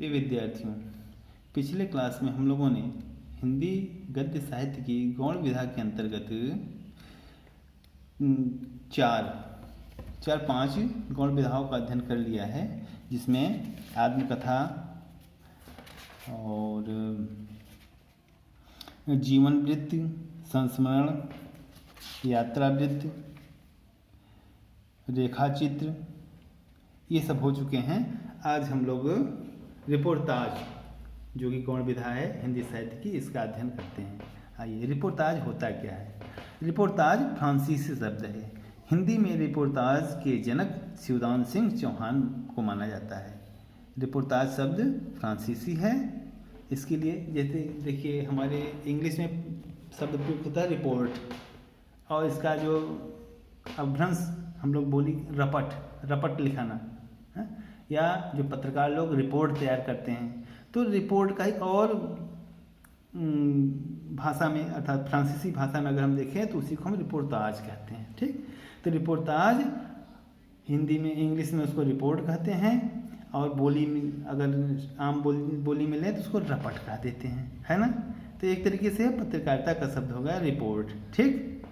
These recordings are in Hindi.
प्रिय विद्यार्थियों, पिछले क्लास में हम लोगों ने हिंदी गद्य साहित्य की गौण विधा के अंतर्गत चार पांच गौण विधाओं का अध्ययन कर लिया है, जिसमें आत्मकथा और जीवन वृत्ति, संस्मरण, यात्रा वृत्ति, रेखाचित्र, ये सब हो चुके हैं। आज हम लोग रिपोर्टाज, जो कि गौण विधा है हिंदी साहित्य की, इसका अध्ययन करते हैं। आइए, रिपोर्टाज होता क्या है। रिपोर्टाज फ्रांसीसी शब्द है। हिंदी में रिपोर्टाज के जनक शिवदान सिंह चौहान को माना जाता है। रिपोर्टाज शब्द फ्रांसीसी है। इसके लिए जैसे देखिए, हमारे इंग्लिश में शब्द प्रयोग होता है रिपोर्ट, और इसका जो अभ्रंश हम लोग बोली रपट लिखाना है, या जो पत्रकार लोग रिपोर्ट तैयार करते हैं, तो रिपोर्ट का एक और भाषा में अर्थात फ्रांसीसी भाषा में अगर हम देखें तो उसी को हम रिपोर्टाज कहते हैं। ठीक, तो रिपोर्टाज हिंदी में, इंग्लिश में उसको रिपोर्ट कहते हैं, और बोली में अगर आम बोली में लें तो उसको रपट कह देते हैं, है ना। तो एक तरीके से पत्रकारिता का शब्द होगा रिपोर्ट। ठीक,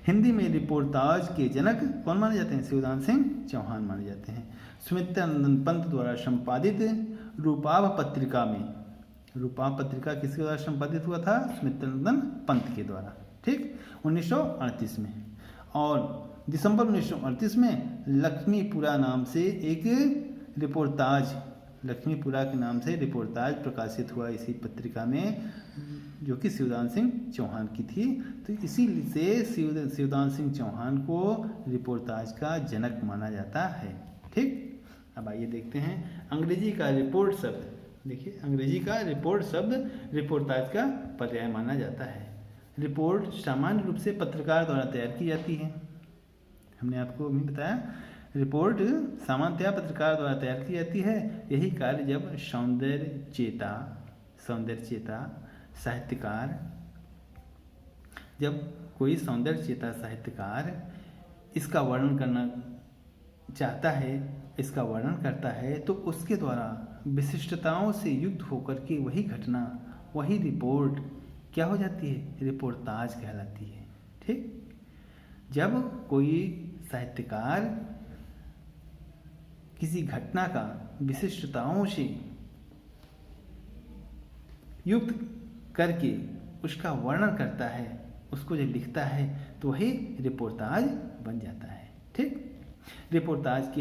हिंदी में रिपोर्टाज के जनक कौन माने जाते हैं? शिवदान सिंह चौहान माने जाते हैं। सुमित्रानंद पंत द्वारा संपादित रूपाभ पत्रिका में, रूपाभ पत्रिका किसके द्वारा संपादित हुआ था? सुमित्रानंद पंत के द्वारा। ठीक, 1938 में। और दिसंबर 1938 में लक्ष्मीपुरा नाम से एक रिपोर्टाज, लक्ष्मीपुरा के नाम से रिपोर्टाज प्रकाशित हुआ इसी पत्रिका में, जो कि शिवदान सिंह चौहान की थी। तो इसी से शिवदान सिंह चौहान को रिपोर्टाज का जनक माना जाता है। ठीक, अब आइए देखते हैं अंग्रेजी का रिपोर्ट शब्द। देखिए, अंग्रेजी का रिपोर्ट शब्द रिपोर्टाज का पर्याय माना जाता है। रिपोर्ट सामान्य रूप से पत्रकार द्वारा तैयार की जाती है। हमने आपको अभी बताया, रिपोर्ट सामान्यतया पत्रकार द्वारा तैयार की जाती है। यही कार्य जब सौंदर्य चेता साहित्यकार, जब कोई सौंदर्य चेता साहित्यकार इसका वर्णन करना चाहता है, इसका वर्णन करता है, तो उसके द्वारा विशिष्टताओं से युक्त होकर के वही घटना, वही रिपोर्ट क्या हो जाती है? रिपोर्टाज कहलाती है। ठीक, जब कोई साहित्यकार किसी घटना का विशिष्टताओं से युक्त करके उसका वर्णन करता है, उसको जब लिखता है, तो वही रिपोर्टाज बन जाता है। ठीक, रिपोर्टाज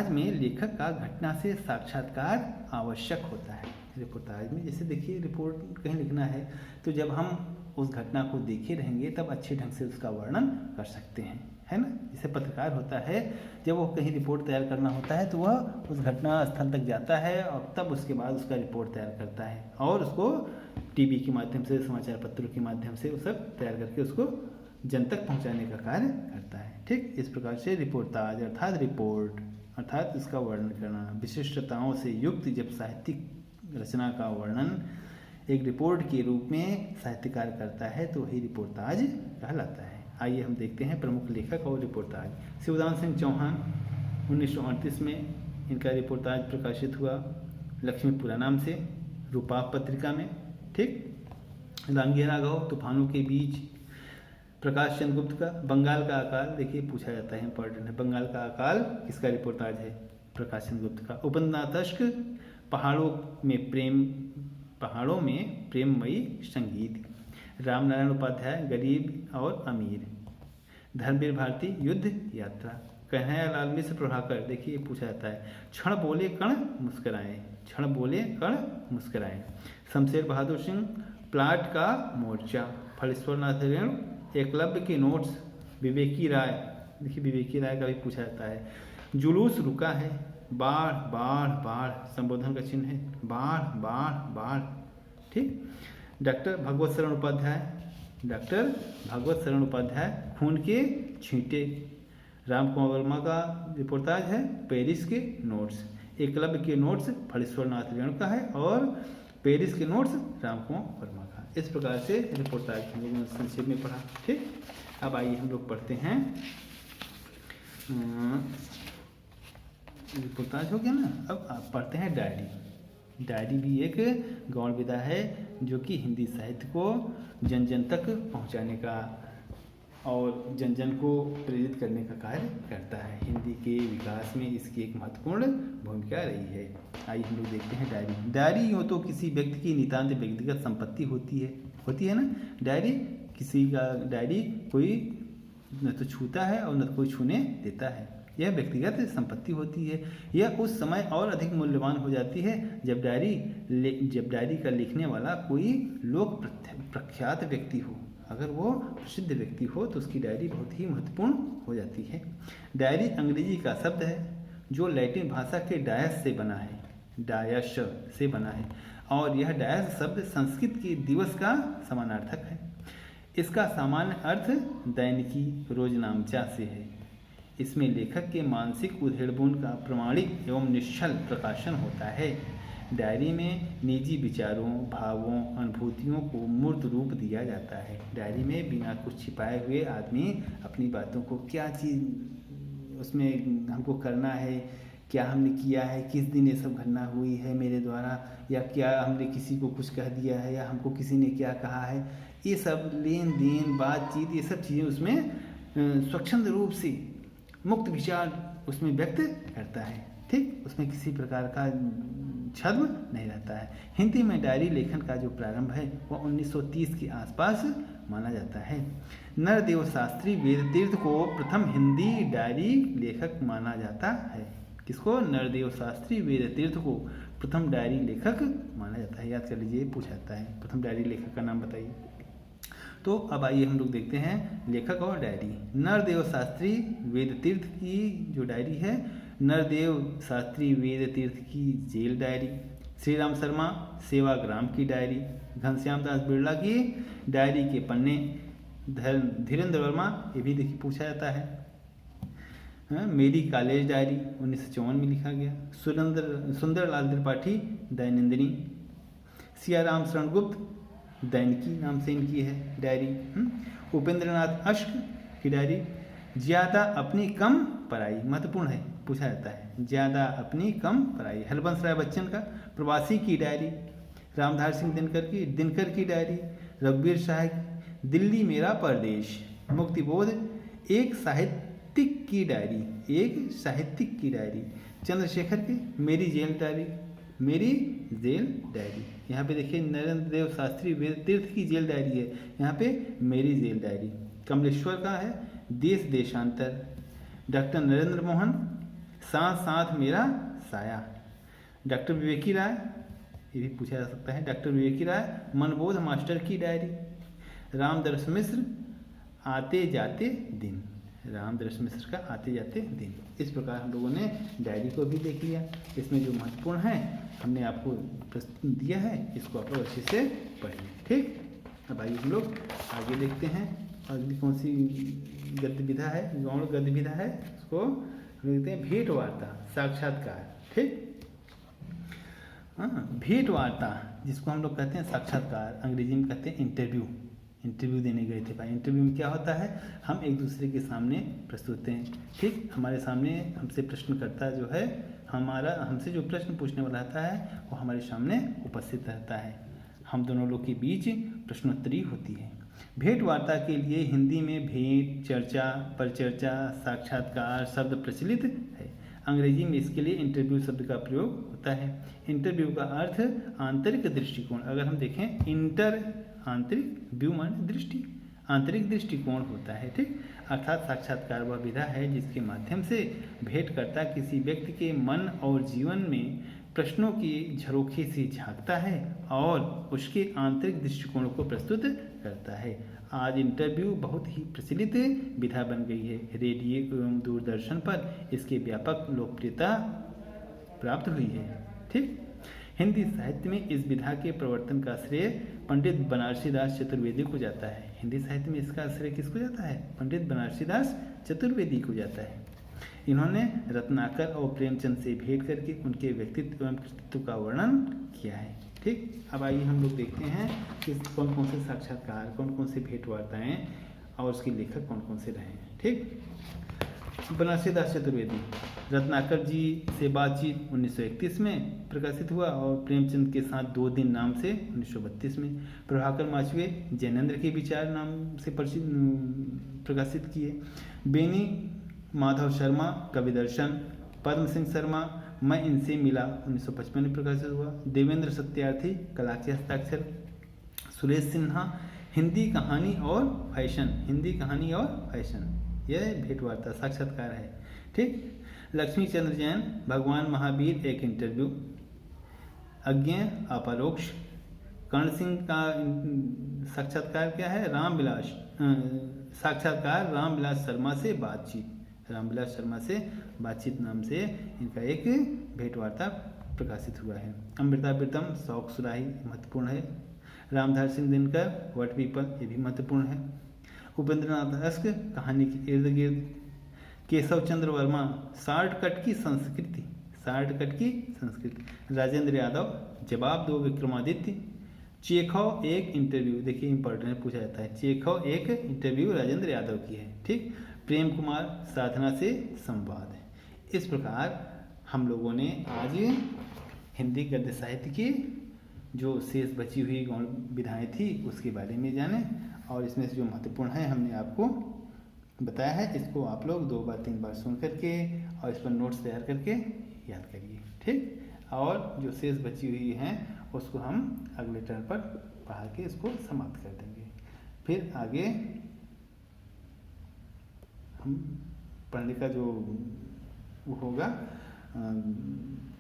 में लेखक का घटना से साक्षात्कार आवश्यक होता है। रिपोर्टाज में जैसे देखिए, रिपोर्ट कहीं लिखना है तो जब हम उस घटना को देखे रहेंगे तब अच्छे ढंग से उसका वर्णन कर सकते हैं, है ना। जैसे पत्रकार होता है, जब वो कहीं रिपोर्ट तैयार करना होता है तो वह उस घटना स्थल तक जाता है और तब उसके बाद उसका रिपोर्ट तैयार करता है, और उसको टीवी के माध्यम से, समाचार पत्रों के माध्यम से वो सब तैयार करके उसको जन तक पहुंचाने का कार्य करता है। ठीक, इस प्रकार से रिपोर्टाज अर्थात रिपोर्ट अर्थात इसका वर्णन करना, विशिष्टताओं से युक्त जब साहित्यिक रचना का वर्णन एक रिपोर्ट के रूप में साहित्यकार करता है तो वही रिपोर्टाज कहलाता है। आइए हम देखते हैं प्रमुख लेखक और रिपोर्टाज। शिवदान सिंह चौहान 1938 में इनका रिपोर्टाज प्रकाशित हुआ लक्ष्मीपुरा नाम से, रूपाभ पत्रिका में। ठीक, रामगिर राघव तूफानों के बीच, प्रकाश चंद्र गुप्त का बंगाल का अकाल, देखिए पूछा जाता है, इंपॉर्टेंट है। बंगाल का अकाल किसका रिपोर्टाज है? प्रकाश चंद्र गुप्त का। उपन्यासक पहाड़ों में प्रेममयी संगीत, रामनारायण उपाध्याय गरीब और अमीर, धर्मवीर भारती युद्ध यात्रा, कन्हैयालाल मिश्र प्रभाकर, देखिए पूछा जाता है, क्षण बोले कण मुस्कुराए, क्षण बोले कण मुस्कुराए, शमशेर बहादुर सिंह प्लाट का मोर्चा, फलेश्वर नाथ रेणु एकलव्य के नोट्स, विवेकी राय, देखिए विवेकी राय का भी पूछा जाता है, जुलूस रुका है, बाढ़ बाढ़ बाढ़, संबोधन का चिन्ह है, बाढ़ बाढ़ बाढ़। ठीक, डॉक्टर भगवत शरण उपाध्याय खून के छींटे, राम कुमार वर्मा का रिपोर्टाज है पेरिस के नोट्स, एकलव्य के नोट्स फलेश्वर नाथ रेणु का है, और पेरिस के नोट्स राम कुमार वर्मा का। इस प्रकार से रिपोर्टाज हम लोगों ने संक्षेप में पढ़ा। ठीक, अब आइए हम लोग पढ़ते हैं रिपोर्टाज हो गया ना। अब आप पढ़ते हैं डायरी। डायरी भी एक गौण विधा है जो कि हिंदी साहित्य को जन जन तक पहुंचाने का और जन जन को प्रेरित करने का कार्य करता है। हिंदी के विकास में इसकी एक महत्वपूर्ण भूमिका रही है। आइए हम लोग देखते हैं डायरी। डायरी यूँ तो किसी व्यक्ति की नितांत व्यक्तिगत संपत्ति होती है ना। डायरी किसी का डायरी कोई न तो छूता है और न तो कोई छूने देता है। यह व्यक्तिगत संपत्ति होती है। यह उस समय और अधिक मूल्यवान हो जाती है जब डायरी का लिखने वाला कोई लोक प्रख्यात व्यक्ति हो। अगर वो प्रसिद्ध व्यक्ति हो तो उसकी डायरी बहुत ही महत्वपूर्ण हो जाती है। डायरी अंग्रेजी का शब्द है जो लैटिन भाषा के डायस से बना है, डायस से बना है, और यह डायस शब्द संस्कृत के दिवस का समानार्थक है। इसका सामान्य अर्थ दैनिकी रोजनामचा से है। इसमें लेखक के मानसिक उधेड़बुन का प्रमाणिक एवं निश्चल प्रकाशन होता है। डायरी में निजी विचारों, भावों, अनुभूतियों को मूर्त रूप दिया जाता है। डायरी में बिना कुछ छिपाए हुए आदमी अपनी बातों को, क्या चीज़ उसमें हमको करना है, क्या हमने किया है, किस दिन ये सब घटना हुई है मेरे द्वारा, या क्या हमने किसी को कुछ कह दिया है, या हमको किसी ने क्या कहा है, ये सब लेन देन, बातचीत, ये सब चीज़ें उसमें स्वच्छंद रूप से मुक्त विचार उसमें व्यक्त करता है। ठीक, उसमें किसी प्रकार का छद्म नहीं रहता है। हिंदी में डायरी लेखन का जो प्रारंभ है वह 1930 के आसपास माना जाता है। नरदेव शास्त्री वेदतीर्थ को प्रथम हिंदी डायरी लेखक माना जाता है। किसको? नरदेव शास्त्री वेदतीर्थ को प्रथम डायरी लेखक माना जाता है। याद कर लीजिए, पूछा जाता है प्रथम डायरी लेखक का नाम बताइए। तो अब आइए हम लोग देखते हैं लेखक और डायरी। नरदेव शास्त्री वेदतीर्थ की जो डायरी है, नरदेव शास्त्री वेदतीर्थ की जेल डायरी, श्री राम शर्मा सेवाग्राम की डायरी, घनश्याम दास बिरला की डायरी के पन्ने, धीरेन्द्र वर्मा, ये भी देखिए पूछा जाता है। मेरी कॉलेज डायरी 1954 में लिखा गया। सुंदरलाल त्रिपाठी दैनंदिनी, सियाराम शरण गुप्त दैनिकी नाम से इनकी है डायरी। उपेंद्रनाथ अश्क की डायरी, ज़्यादा अपनी कम पराई, महत्वपूर्ण है, पूछा जाता है, ज़्यादा अपनी कम पराई। हरबंस राय बच्चन का प्रवासी की डायरी, रामधार सिंह दिनकर की डायरी, रघुवीर शाह दिल्ली मेरा परदेश, मुक्तिबोध एक साहित्यिक की डायरी, चंद्रशेखर की मेरी जेल डायरी। यहाँ पे देखिए नरेंद्र देव शास्त्री वेदतीर्थ की जेल डायरी है, यहाँ पे मेरी जेल डायरी। कमलेश्वर का है देश देशांतर, डॉक्टर नरेंद्र मोहन साथ साथ मेरा साया, डॉक्टर विवेकी राय, ये भी पूछा जा सकता है, डॉक्टर विवेकी राय मनबोध मास्टर की डायरी, रामदर्श मिश्र आते जाते दिन, रामदर्श मिश्र का आते जाते दिन। इस प्रकार हम लोगों ने डायरी को भी देख लिया। इसमें जो महत्वपूर्ण है हमने आपको प्रस्तुत दिया है, इसको आप लोग अच्छे से पढ़िए। ठीक, अब आइए हम लोग आगे देखते हैं अगली कौन सी गद्य विधा है, गौण गद्य विधा है, उसको हम देखते हैं भेंट वार्ता, साक्षात्कार। ठीक, हाँ, भेंट वार्ता जिसको हम लोग कहते हैं साक्षात्कार, अंग्रेजी में कहते हैं इंटरव्यू देने गए थे भाई। इंटरव्यू में क्या होता है, हम एक दूसरे के सामने प्रस्तुत हैं। ठीक, हमारे सामने हमसे प्रश्नकर्ता जो है, हमसे जो प्रश्न पूछने वाला रहता है वो हमारे सामने उपस्थित रहता है। हम दोनों लोग के बीच प्रश्नोत्तरी होती है। भेंट वार्ता के लिए हिंदी में भेंट, चर्चा, परिचर्चा, साक्षात्कार शब्द प्रचलित है। अंग्रेजी में इसके लिए इंटरव्यू शब्द का प्रयोग होता है। इंटरव्यू का अर्थ आंतरिक दृष्टिकोण, अगर हम देखें आंतरिक, व्यू माने दृष्टि, आंतरिक दृष्टिकोण होता है। ठीक, अर्थात साक्षात्कार वह विधा है जिसके माध्यम से भेंटकर्ता किसी व्यक्ति के मन और जीवन में प्रश्नों की झरोखे से झांकता है और उसके आंतरिक दृष्टिकोण को प्रस्तुत करता है। आज इंटरव्यू बहुत ही प्रचलित विधा बन गई है। रेडियो एवं दूरदर्शन पर इसकी व्यापक लोकप्रियता प्राप्त हुई है। ठीक, हिंदी साहित्य में इस विधा के प्रवर्तन का श्रेय पंडित बनारसी दास चतुर्वेदी को जाता है। हिंदी साहित्य में इसका श्रेय किसको जाता है? पंडित बनारसी दास चतुर्वेदी को जाता है। इन्होंने रत्नाकर और प्रेमचंद से भेंट करके उनके व्यक्तित्व एवं कृतित्व का वर्णन किया है। ठीक, अब आइए हम लोग देखते हैं कि कौन कौन से साक्षात्कार, कौन कौन से भेंट वार्ताएँ और उसके लेखक कौन कौन से रहे हैं। ठीक, बनारसी दास चतुर्वेदी, रत्नाकर जी से बातचीत 1931 में प्रकाशित हुआ और प्रेमचंद के साथ 2 दिन नाम से 1932 में। प्रभाकर माचवे जैनेन्द्र के विचार नाम से प्रकाशित किए। बेनी माधव शर्मा कवि दर्शन, पद्म सिंह शर्मा मैं इनसे मिला 1955 में प्रकाशित हुआ। देवेंद्र सत्यार्थी कला के हस्ताक्षर। सुरेश सिन्हा हिंदी कहानी और फैशन, हिंदी कहानी और फैशन, यह भेंटवार्ता साक्षात्कार है। ठीक। लक्ष्मी चंद्र जैन भगवान महावीर एक इंटरव्यू। अज्ञेय अपरोक्ष। कर्ण सिंह का साक्षात्कार क्या है? रामविलास साक्षात्कार रामविलास शर्मा से बातचीत, रामविलास शर्मा से बातचीत नाम से इनका एक भेंटवार्ता प्रकाशित हुआ है। अमृता प्रीतम शौक सुराही महत्वपूर्ण है। रामधार सिंह दिनकर वट पीपल, ये भी महत्वपूर्ण है। उपेंद्रनाथ अश्क कहानी के इर्द गिर्द। केशव चंद्र वर्मा शॉर्टकट की संस्कृति, शॉर्टकट की संस्कृति। राजेंद्र यादव जवाब दो विक्रमादित्य। चेखव एक इंटरव्यू, देखिए इंपॉर्टेंट पूछा जाता है, चेखव एक इंटरव्यू राजेंद्र यादव की है। ठीक। प्रेम कुमार साधना से संवाद है। इस प्रकार हम लोगों ने आज हिंदी गद्य साहित्य की जो शेष बची हुई गौण विधाएँ थी उसके बारे में जाने, और इसमें से जो महत्वपूर्ण है हमने आपको बताया है। इसको आप लोग 2 बार 3 बार सुन करके और इस पर नोट्स तैयार करके याद करिए। ठीक। और जो शेष बची हुई हैं उसको हम अगले टर्न पर पढ़ा के इसको समाप्त कर देंगे। फिर आगे हम पढ़ने का जो वो होगा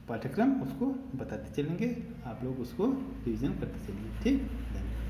पाठ्यक्रम उसको बताते चलेंगे, आप लोग उसको रिवीजन करते चलिए। ठीक। धन्यवाद।